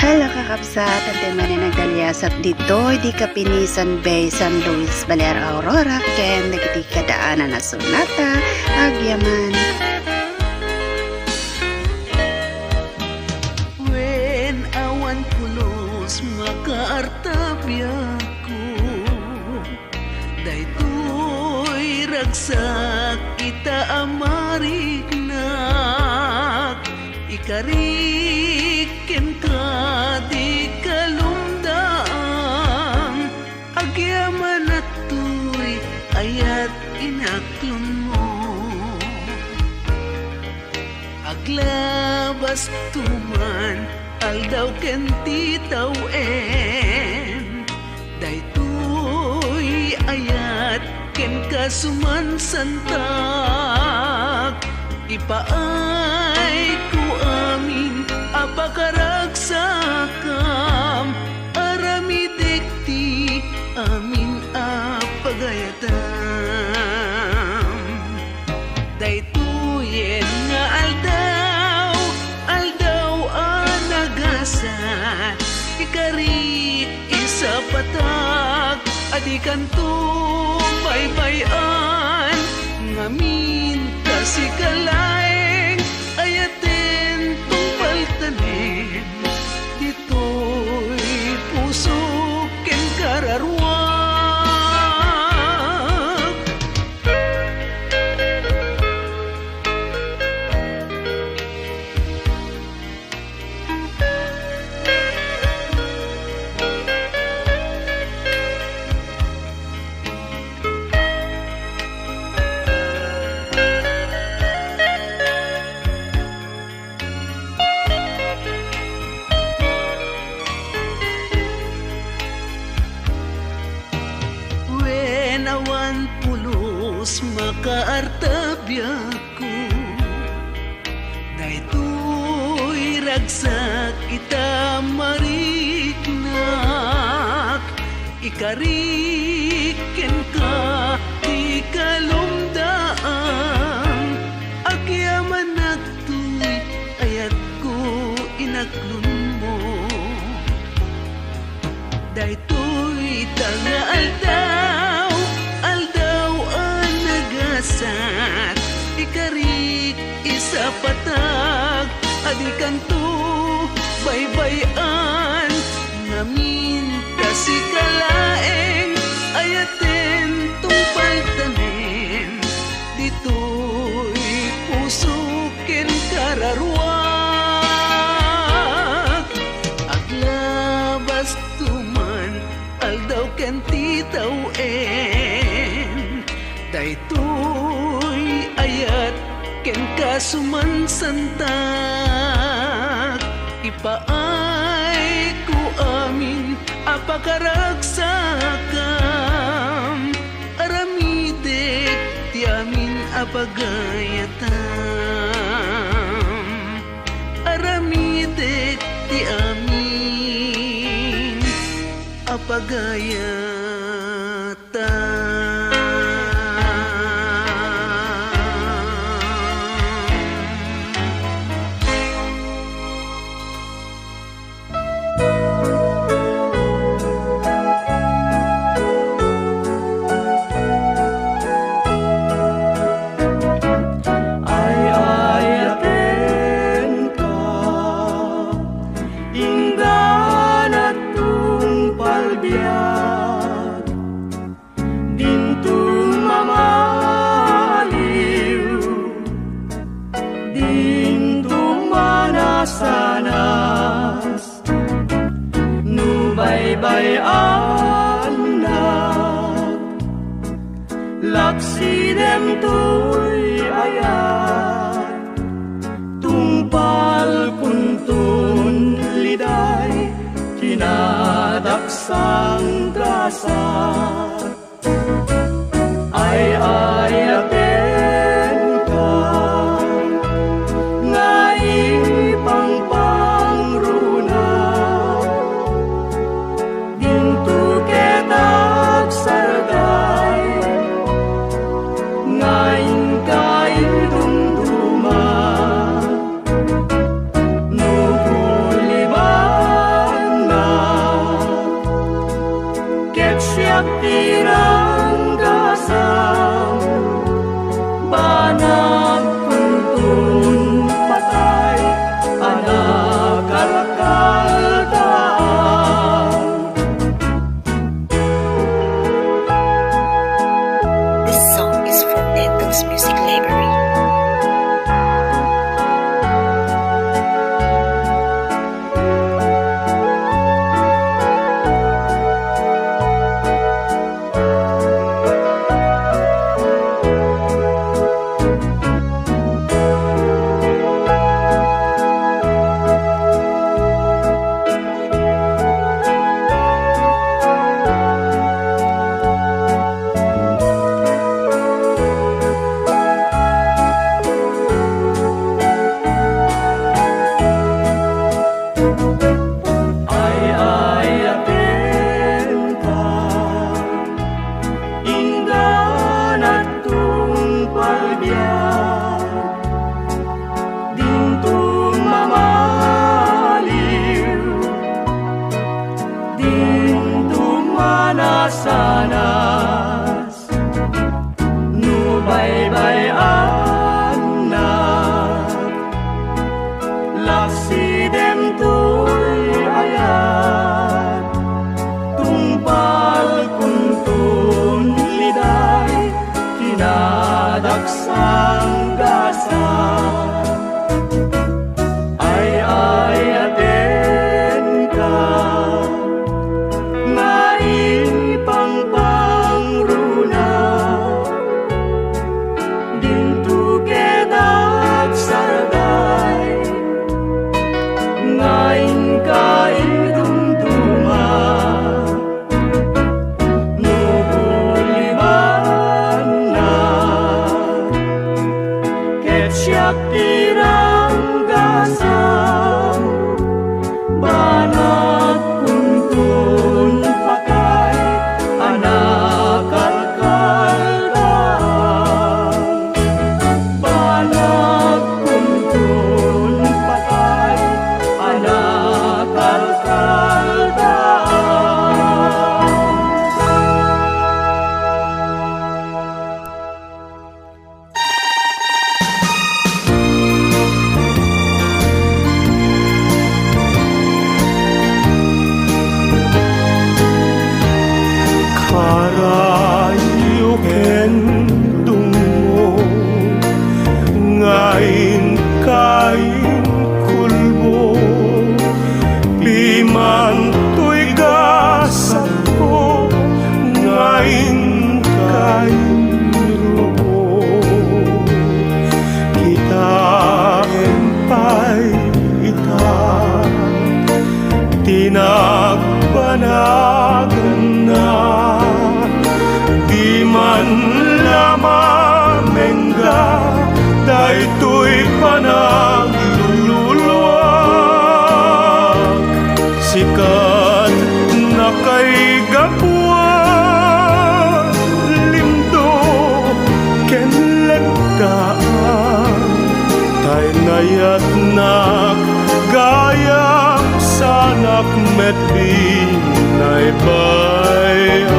Hello kakabsat, at man na nagdalyasat dito, di kapinisan Bay, San Luis, Balear, Aurora, ken nagiti kadaanan na sunata, agyaman. When awan pulos makaartabya ko, daytoy ragsak kita amarignak, ikariken ka di kalumdaan, agyaman at tuy ayat inaklon mo, aglabas tuman aldaw ken titawen, daytoy ayat ken kasuman santak, ipaay ko amin apakaragsakam, aramidekti amin apagayatam, daytoyen nga aldaw anagasa, ikari isa patag adikan baybayan, ngamin kasi kalaeng ayaten tungpaltanen, dito'y puso ken kararwag. Awan pulos makaartabya ko, daytoy ragsak kita mariknak, ikariken ka di kalumdaan, agyaman at tuy ayat ko inaklon mo, daytoy tanga aldaw anagasat, ikarik isa patag adikan to baybayan, ngamin kasi kalaeng ayaten tungpaltanen, dito'y puso ken kararwag, aglabas tuman aldaw ken titawen, daytoy ayat ken kasuman santak, ipaay ko amin apakaragsakam, aramidek ti amin apagayatam, aramidek ti amin apagayatam. Sanas nubaybayan na laksidem to'y ayat, tungpal kuntun liday kinadaksang trasat, ay ayaten ka Nubulibay man to'y gasat ko ngayon kayo kita empay ita tinagbanagan na di man lamamengga daytoy panagluluwag sikat na kay gapwa limdo ken legdaan tay nayat nak gayak sanak medbin nay bayan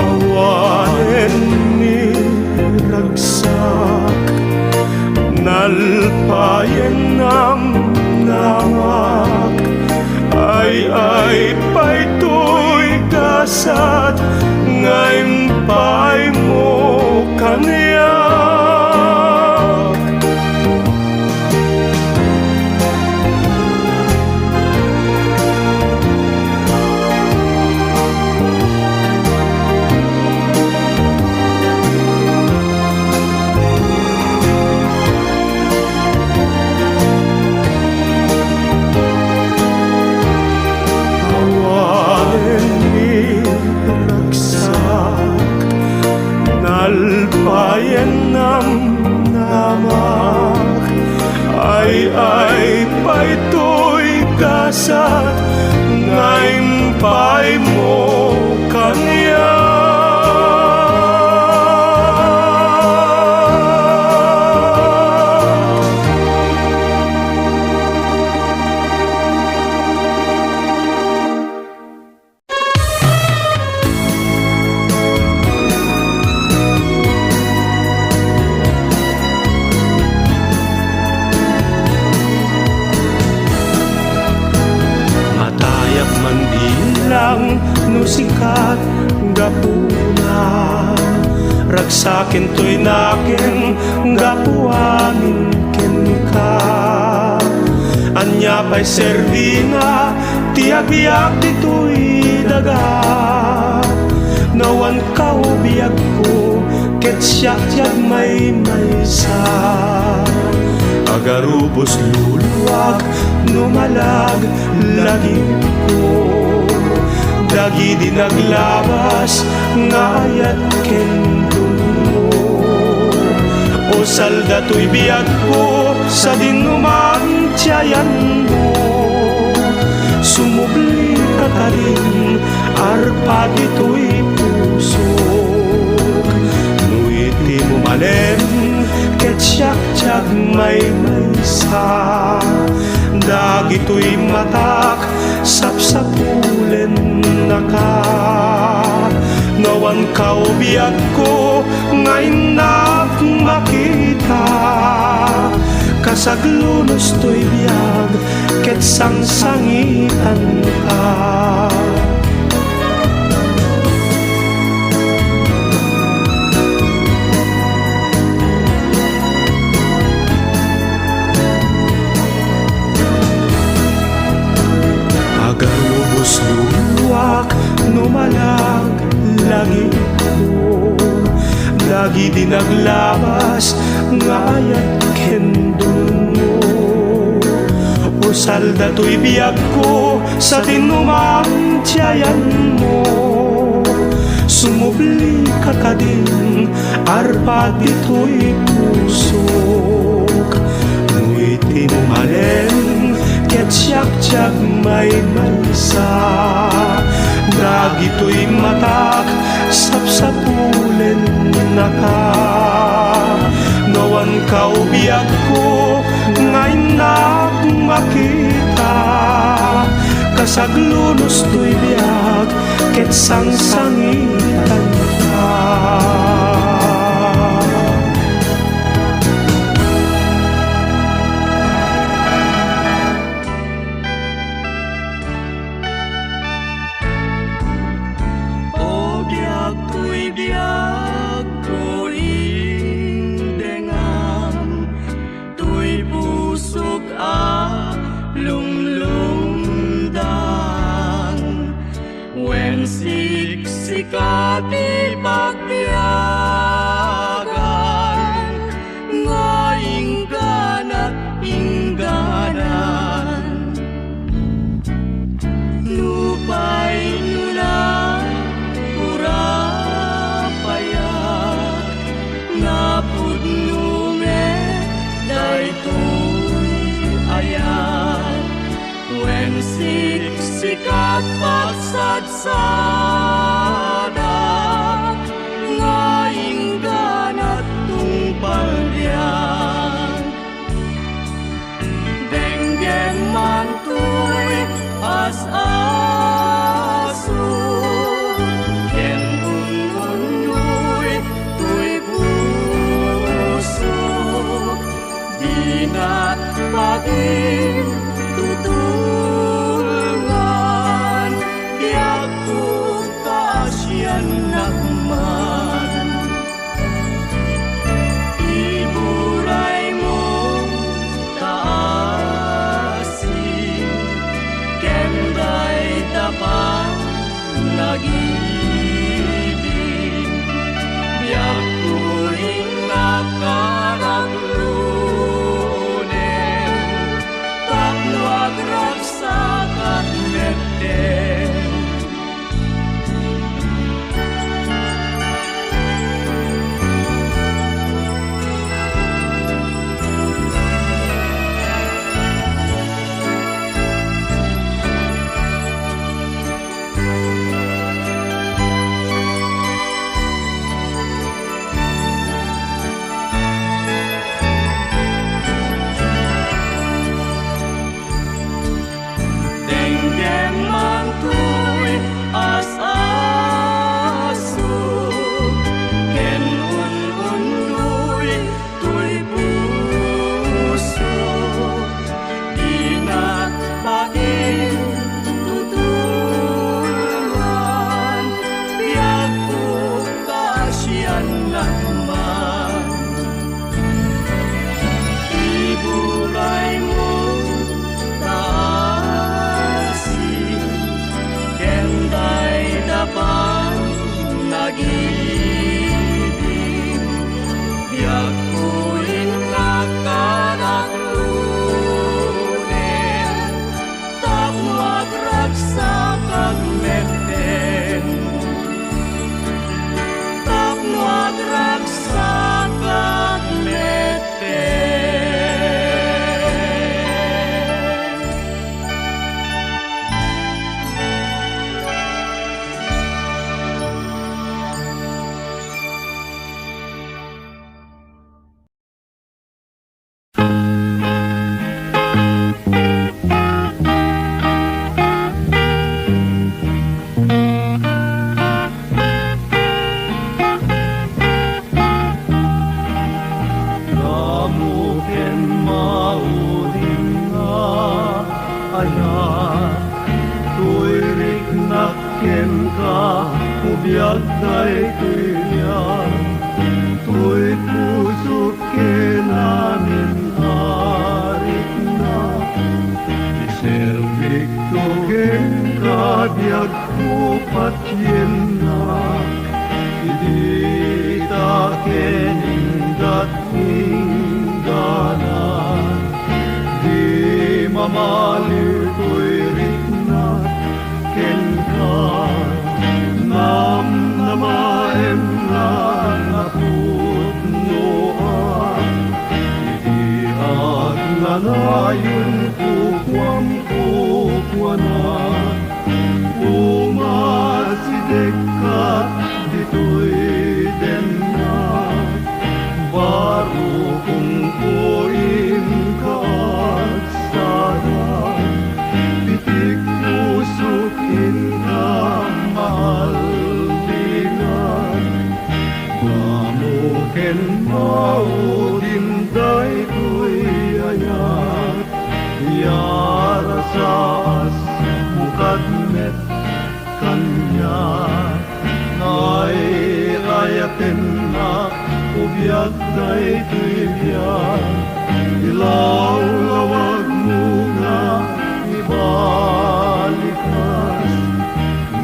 awanen ni ragsak nalpayen nam namak ay paytoy gasat ngayon pay mo kaniyak alpayen nam namak ay paytoy gasat ngayon pay mo kaniyak no sikat gapuna ragsakin to'y nakin gapuamin ken ka anya pa'y servina tiagbiag dito'y daga nawan kao biag ko ket siyak may maysa agarubos luluwag numalag lagi ko dagi di naglabas ngayat kendun mo o salda to'y biyag ko sa dinuman tiyayan mo sumubli ka tarin arpa dito'y pusok nuiti mo malen ket siyak may maysa dagi to'y matak sapsapulen naka nawan kao biag ko ngayon na makita kasaglunos to'y biag ket sangsangitan ka agarubos luwak numalag lagi ko lagi di naglabas ngayat kendun mo o salda to'y biyag ko sa tinumang tiyayan mo sumubli ka kadin arpa dito'y pusok nuiti mo malen ket siyak may maysa dagi to'y matak sapsapulen naka nawan kao biag ko ngayon na makita kasaglunos to'y biag ket sangsangitan ka pusok a lunglung sikat ipagbiyagan nga ingganat ingganan lupay nuna purapaya napudnume daytoy ayan when sikat pagsadsada nga ingganat tungpalyan denggem mantoy as-aso ken un-unoy tuy puso dinat paging tutulungan biag kung kaasyan nakman iburay mo taasin kenday dapat nag-ibig biag kuring nakaraglunen tapno agragsak at meten denggem mantoy as-aso ken un-unoy tuy puso dinat paging tutulungan biag kung kaasyan nakman iburay mo taasin kenday dapat nag-ibig biag kuring nakaraglunen tapno agragsak at meten tapno agragsak at meten Namuken mauling nga anak tuirik nakken ka ubiyag day tuyan tuy puso kenamin arik na iserbik to ken ka biyag kupat yen na idita kenindat ingganan di mamalir ko'y riknat ken ka nam namaem na naputnoan idiag na nayon kukwam kukwanan umasidek ka dito'y denat baru kung kuin ka at sana pitik pusukin ka mahal binan mamuken maudin day ko'y ayat yara sa as mukadmet kanya ay ayaten na ubiyag day tuibyan ilaw lawag mo na ibalikas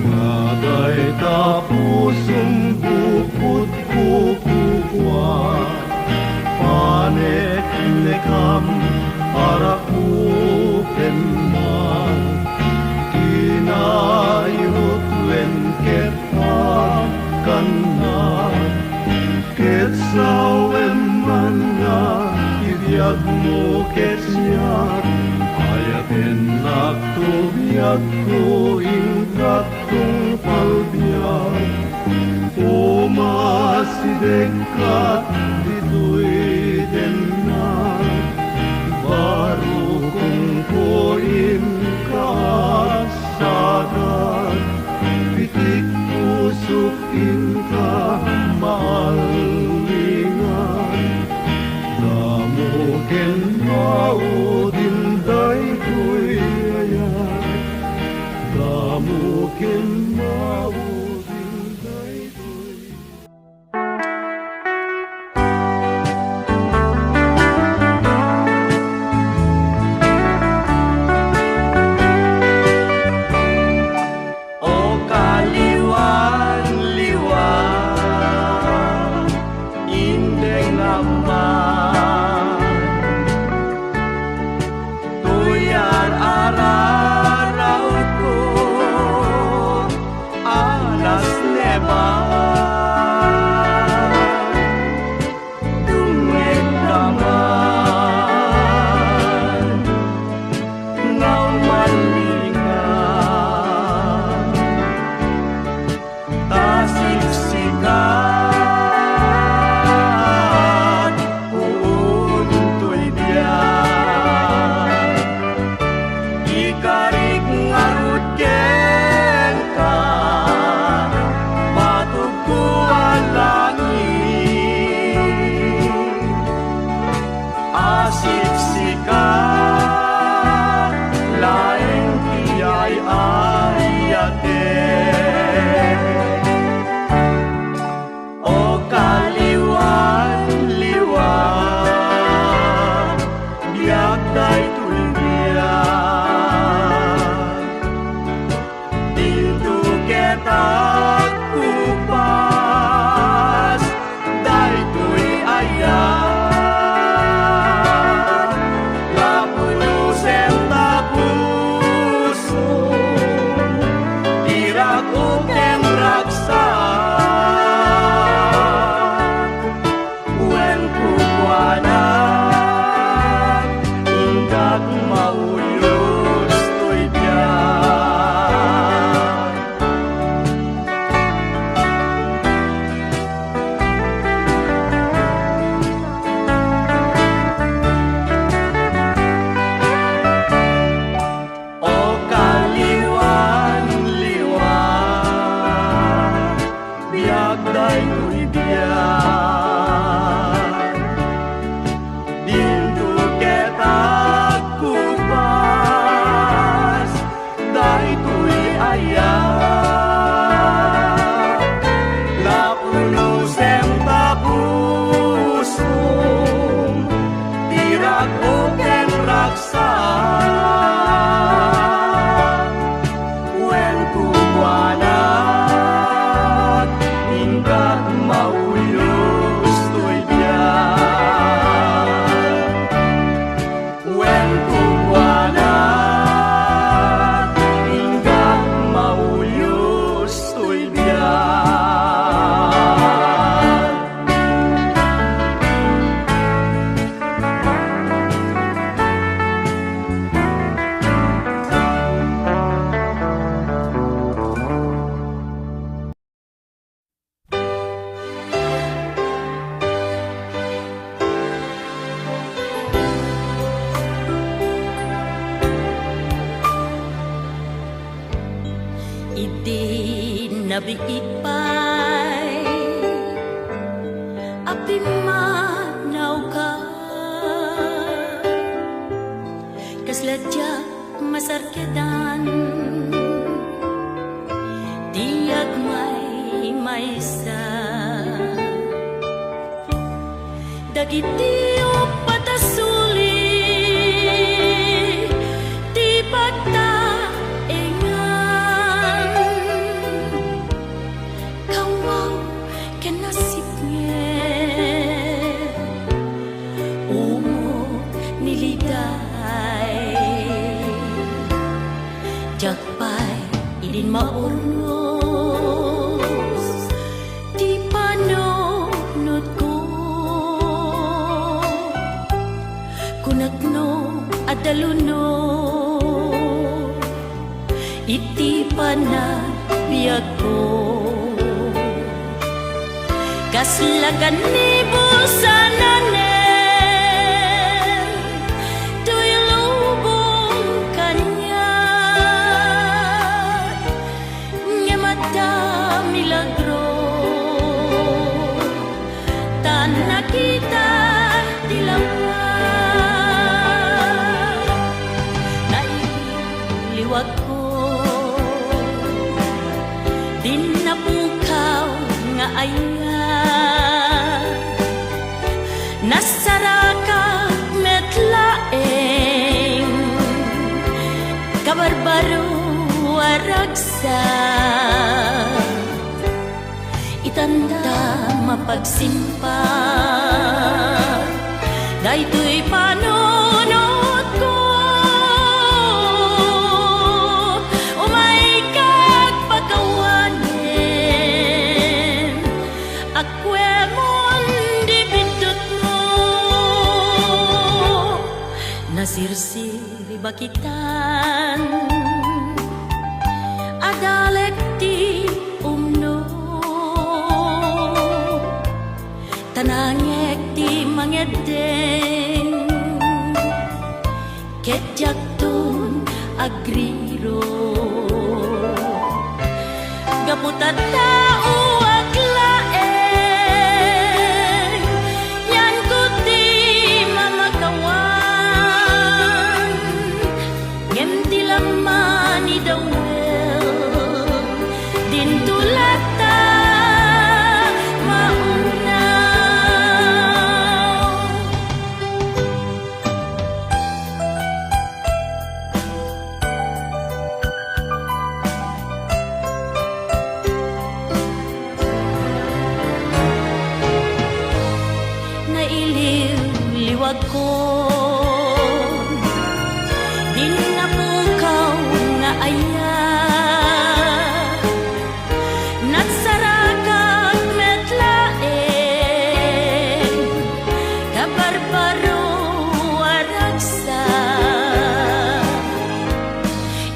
nga day tapo sumbukot kukukwa panet nekam para upenman kinayot wen kepa kanan ketsawen mana ibyag mo ketsyat ayaten naktubiyag ko ingkatong palbiyag umasidegkat dito'y denat baru kong koin kaasagat pitik pusok inka maalingan damuken maudin day ko'y ayat damuken maudin day ko'y O kaliwan-liwan indeng naman tuyar araraw ko alas neban dungeg naman ngaw malingan tasiksikat uuntoy diyan ikarig ngarut ken ka matugkuan langit asiksikat laeng tiyay ayaten O kaliwan-liwan biag daytoy biag dito ketak kupas daytoy ayat lapunusen tapuso tirak uken raksa wen kukuanan ingkag mauyos to'y biyan O kaliwan-liwan biag daytoy biyan dito ketak kupas daytoy ayat lapunusen tapusong tirak uken raksa wen kukuanan ingkag mauyos to'y biyan wen kukuanan ingkag mauyos to'y biyan Idi nabiipay api manaw ka kasladya masarkedan diag may maysa dagiti o patasuli di pagtaengan jakpay idin maurnos di panunod ko kunagno adaluno iti panabiyag ko kaslagan ni busananen nakita dilawan nailiwag ko din napukaw nga aya nasaraka metlaeng kabarbaro waragsa itanda mapagsimpa daytoy panunod ko umay kag pagkawanin akwemon di bindot mo nasirsiri bakitan adalek ti tanangek ti mangedeng ketjak tun agriro gaputat tao aglaeng yan ko ti mamakawan ngem ti laman ni dawel din tulata liwag ko din napukaw nga aya nagsarakat metlaeng kabarbaro waragsa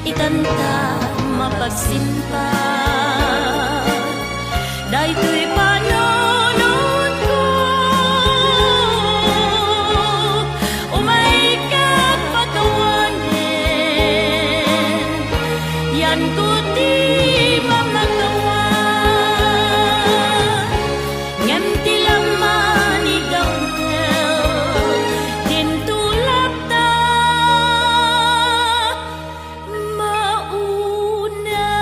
itanta mapagsimpa daytoy panunod ko yan ko di mamagawan ngem ti laman ni dawel din tulak ta mauna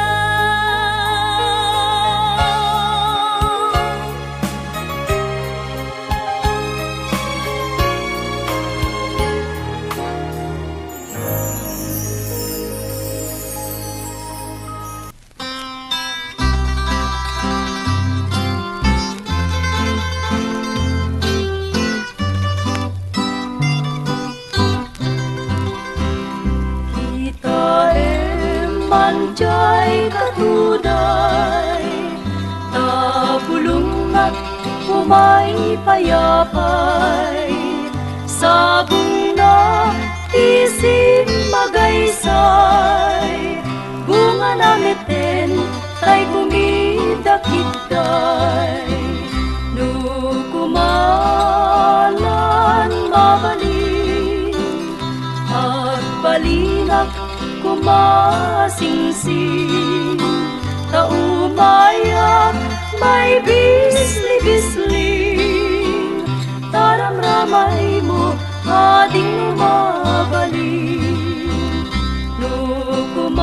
manjay katunay tabulong at umay payapay sabong na isip magaysay bunga namiten tay kumidakitay nukumalan mabalik at balinak kumasingsing taumayak may bisli-bisling taramramay mo ading mabalik nukumalan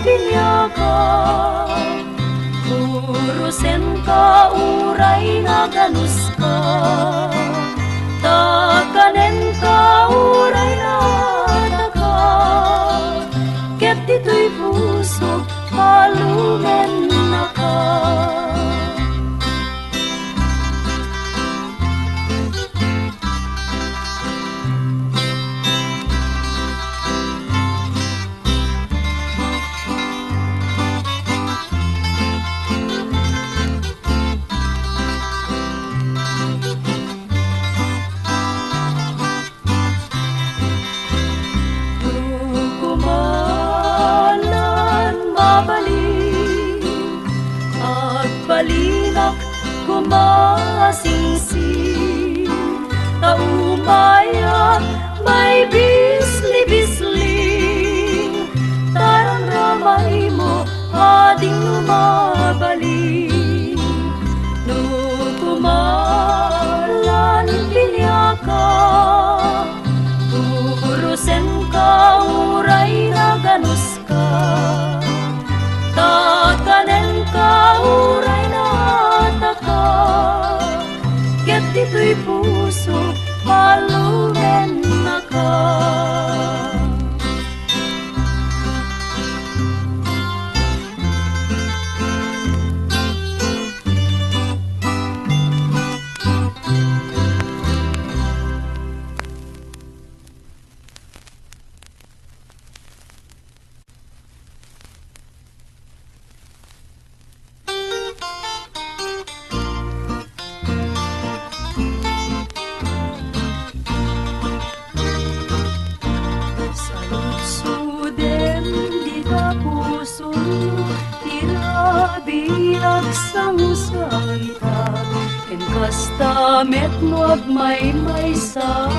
pinyaka urusen ka uray na ganus ka takanen ka uray na ket dito'y puso palumen na ka balinak kumasing-sing. Taumaya may bisli-bisling, taramramay mo ading lumabalik. No kumalan pinyaka, turusen ka uray na ganus ka, tatanen ka uray na ataka, ket dito'y puso palumen na ka. Kastamet mo agmay-may sa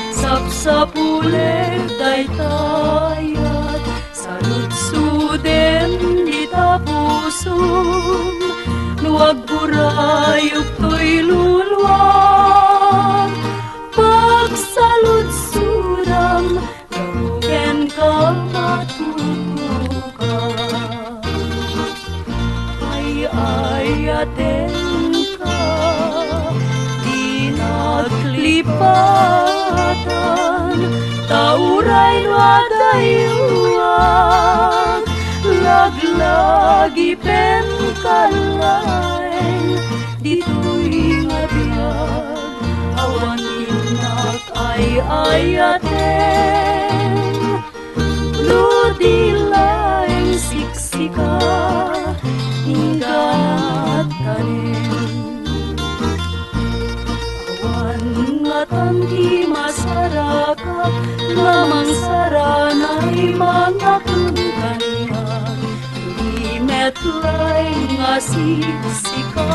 sapsapulek daytayat, saludsuden di tapusum, nuwag burayok to'y luluwag. Pagsaludsudam, gawin ka matutukan, ay-ayaten naglipatan, tauray wadayuan, laglagi pen kalain, dito'y ngabiyag, awan inak ay ayaten, ludilaing siksika, hinggat tanin. Ngatan di masyarakat, lamang saranay mga kanihan, di metlay nga siksika,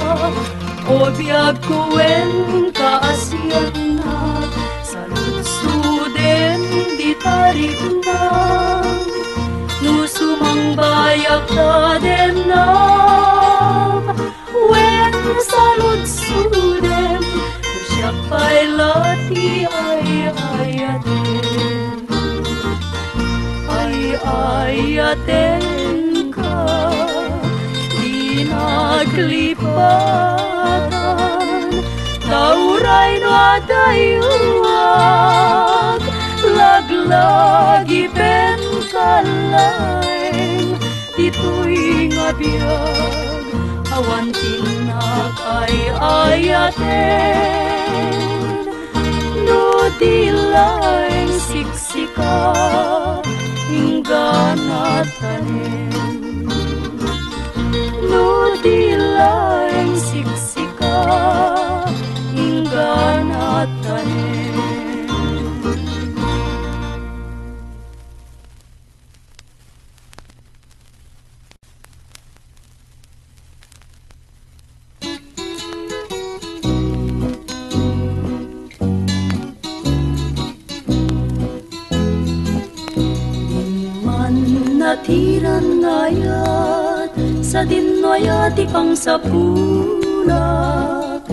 o biyag kuen kaasyan na, saludsuden di tarik na, nusumang bayak na den na, wen saludsuden, siapa'y lati ay-ayaten, ay-ayaten ka, di naglipatan, tauray no adayuag, laglagi pen kalain, dito'y ngabiyag, awan tinak ay-ayaten, no dilaing siksika, hinggan tanin. No dilaing siksika, hinggan tanin. Natiran ngayat sa dinoyat ikang sapulak,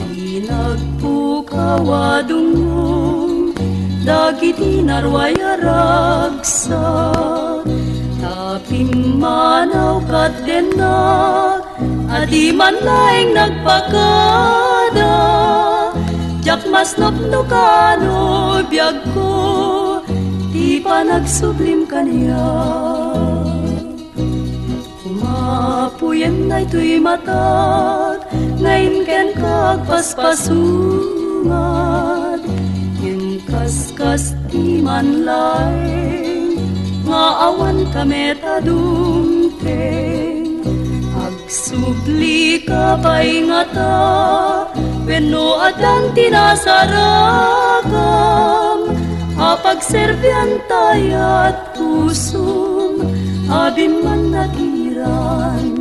di nagpukawadungong dagiti narwaya ragsa, tapim manaw kat denak adi man laing nagpakada, jak mas nopnokano biyag ko, di pa nagsublim kaniya. Kumapuyen na ito'y matag, ngayon ken kagpaspasungan, yung kaskas di man laing, nga awan kami tadumteng, agsubli ka pa'y ngata, wenno adan tinasarakam, apagserbian tayat pusum, abim man nagiran.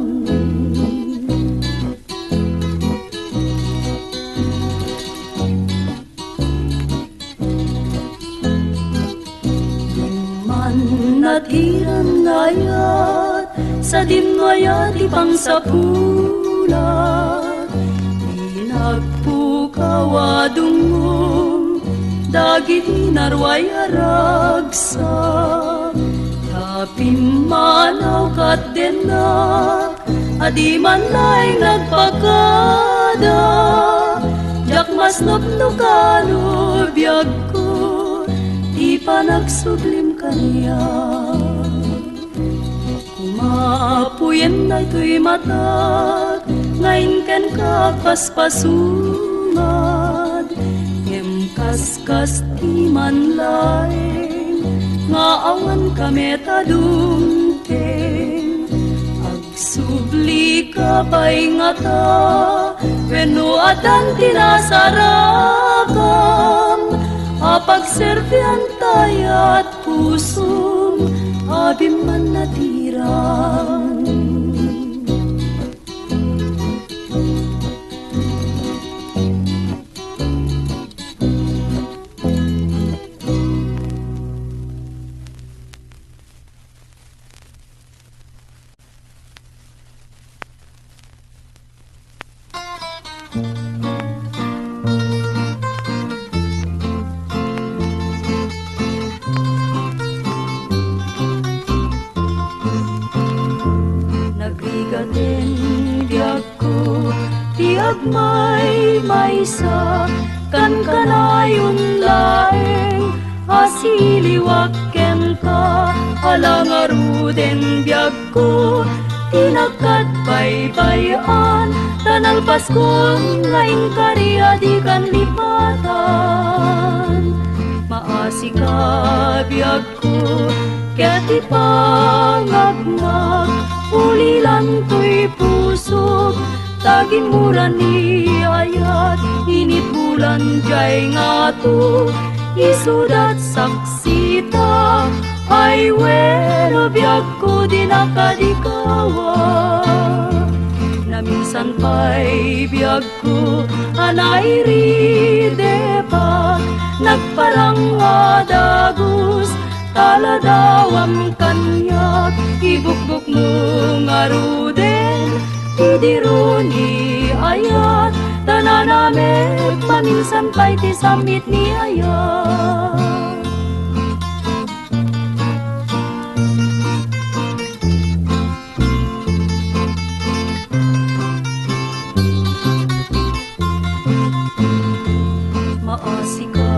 man natiran ngayat sa dimwayat ipang sapulat inagpukawadungong dagi narway aragsa tapimanaw kat dena adi man lay nagpakada jak mas nupnukano biyag ko di pa nagsublim kaniya kumapuyen na ito'y matag ngayon ken kapaspasunad ngem kaskas ti man laeng nga awan kami tadungteng agsubli ka pa'y nga ta wenno atan tinasarakam apagserbian tayat pusong abim man natirang may maysa kan kanayon laeng asiliwak ken ka alangaruden biag ko tinakat baybayan tanalpas kong laing karya di kan lipatan maasi ka biag ko ket ipangagnak ulilan to'y pusok taging murani ayat init bulan jay nga to isudat saksita ay weno biag ko di nakadikawa na minsan pa'y biag ko anay ridepa nagparang adagos taladawam kanyak ibukbuk mo nga ruden idiruni ayat tananamek paminsan pa'y ti samit ni ayat maasi ka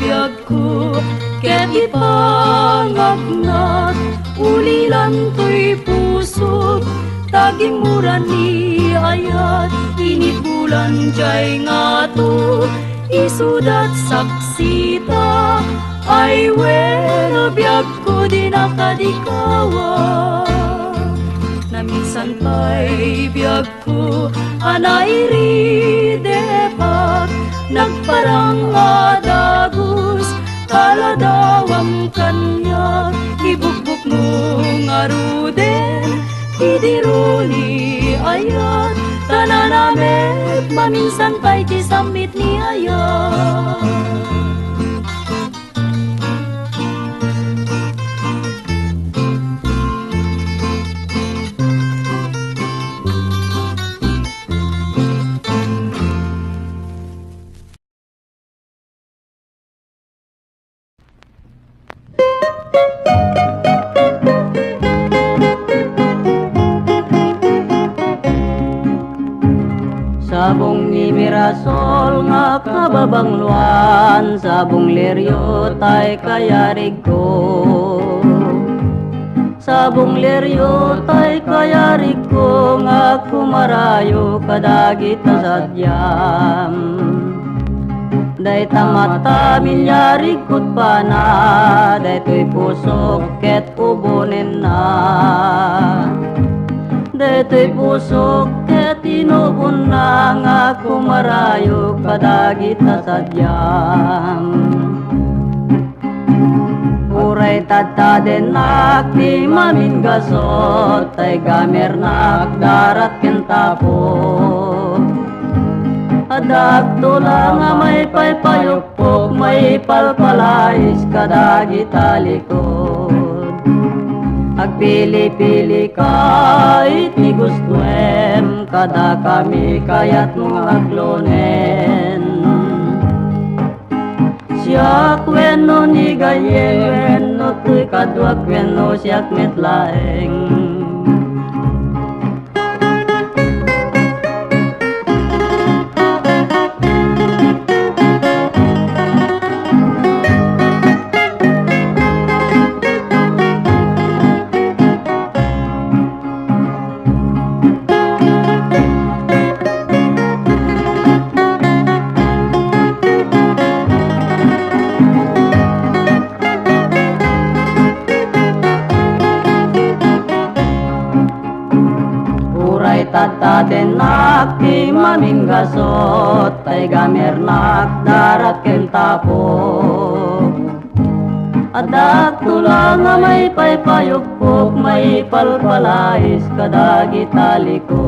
biag ko ket ipangagnak ulilan to'y pusok taging murani ayat init bulan jay nga to isudat saksita ay weno biag ko di nakadikawa na minsan pa'y biag ko anay ridepak nagparang adagos taladawam kanyak ibukbuk mo nga ruden idiruni ayat tananamek maminsan pa'y ti samit ni ayat Sabong ni Mirasol nga kababangluan sabong leryo tay kayarig ko sabong leryo tay kayarig ko nga kumarayo kadagit na sadyam day tamata milyarig kut pa na day to'y pusok ket ubonen na deto'y pusok ket inuun na nga kumarayo kadagit na sadyam uray tatadenak di mamin gasot tay gamernak darat kentapo adak tula nga may paypayukpok may palpalais kadagit aliko Agpili-pili ka iti gustuem, kada kami kayat mga aglonen. Siya kweno ni gayen, no tuy kadwa kweno siyak metlaeng. Tata denak ti mamin gasot, tay gamernak darat ken tapo. Adak tulang nga may paypayukpok, may palpalais kadagi taliko.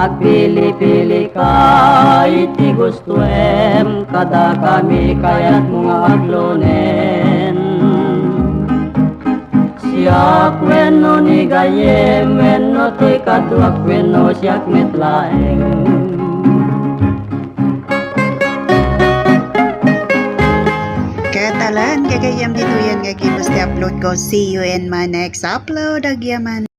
Agpili-pili ka iti gustuem, kada kami kayat mga aglonen. Siya kweno ni gayem, wenno to'y kadwa kweno siyak metlaeng. Katalan, gagayam dito yan gagi basta upload ko. See you in my next upload, agyaman.